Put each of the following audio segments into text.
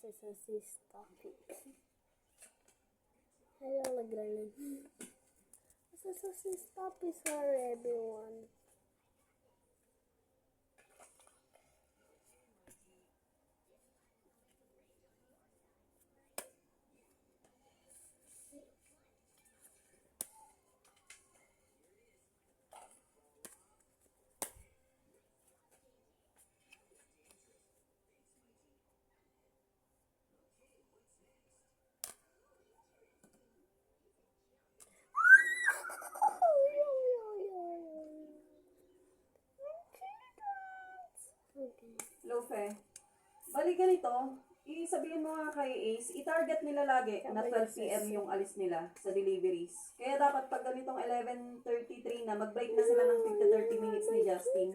Sis topic. Hello, Legrand. Sis topic for everyone. Lofe, balik ganito, sabihin mo nga kay Ace, i-target nila lagi na 12 p.m. yung alis nila sa deliveries. Kaya dapat pag ganitong 11:33 na, mag-break na sila ng 50-30 minutes ni Justin.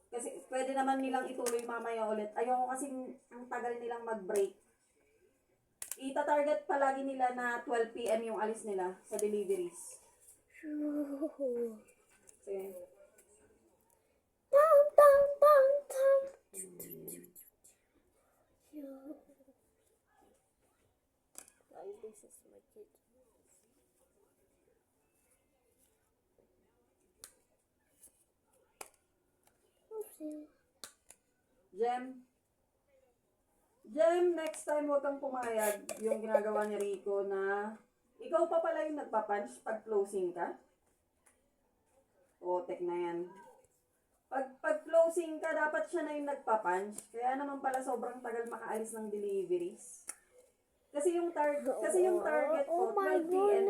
Kasi pwede naman nilang ituloy mamaya ulit. Ayoko kasing ang tagal nilang mag-break. Ita-target palagi nila na 12 p.m. yung alis nila sa deliveries. Sige. This is my kid. Jem, next time huwag kang pumayag yung ginagawa ni Rico na ikaw pa pala yung nagpapunch pag closing ka. Otek na yan. Pag closing ka, dapat siya na yung nagpapunch. Kaya naman pala sobrang tagal makaalis ng deliveries. Kasi yung target ko, 12 p.m.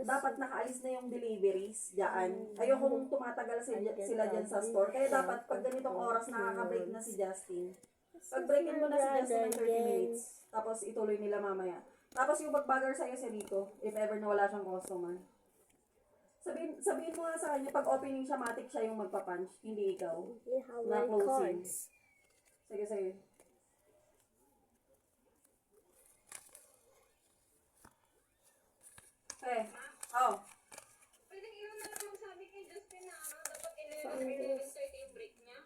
dapat nakaalis na yung deliveries diyan. Ayokong tumatagal sila dyan sa store. Kaya dapat pag ganitong oras nakaka-break na si Justin. Pag-breakin mo na si Justin ng 30 minutes. Tapos ituloy nila mamaya. Tapos yung pag-bagger sa'yo si Rico, if ever na wala siyang customer. Sabihin mo nga sa kanya, pag opening siya, matik siya yung magpa-punch, hindi ikaw. Na closing. Sige. Oh. Pwede ikaw na lang magsabi kay Justin na dapat 11:30 yung break niya.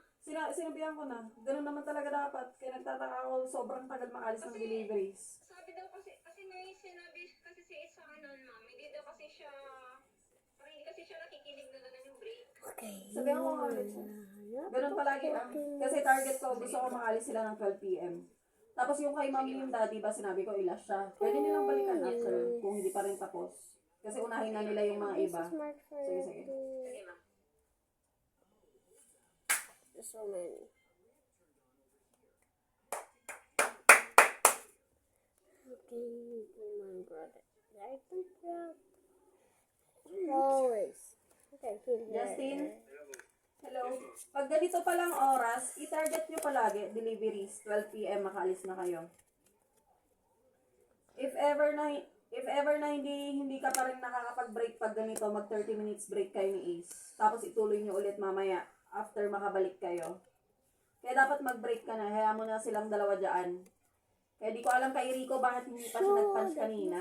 Sinabihan ko na. Ganun naman talaga dapat. Kaya nagtataka ako, sobrang tagal makalis ng deliveries. Sabi daw kasi may sinabi kasi si Isa noon, ma'am. Hindi daw kasi siya, parang hindi kasi siya nakikinig na ganun yung break. Okay. Sabihan ko nga ulit siya. Ganun palagi kasi target ko, gusto ko makalis sila ng 12 p.m. Tapos yung kay mami yung daddy ba, sinabi ko ilas siya. Pwede nilang balikan after kung hindi pa rin tapos. Kasi unahin na nila yung mga iba. Sige. Sige, ma'am. So many. Okay, oh my god. Always. Okay, Justin? Hello? Pag ganito palang oras, i-target nyo palagi, deliveries, 12 p.m. makaalis na kayo. If ever na hindi ka pa rin nakakapag-break pag ganito, mag 30 minutes break kayo ni Ace. Tapos ituloy nyo ulit mamaya after makabalik kayo. Kaya dapat mag-break ka na, hayaan mo na silang dalawa dyan. Kaya di ko alam kay Rico bakit hindi pa siya nag-punch kanina.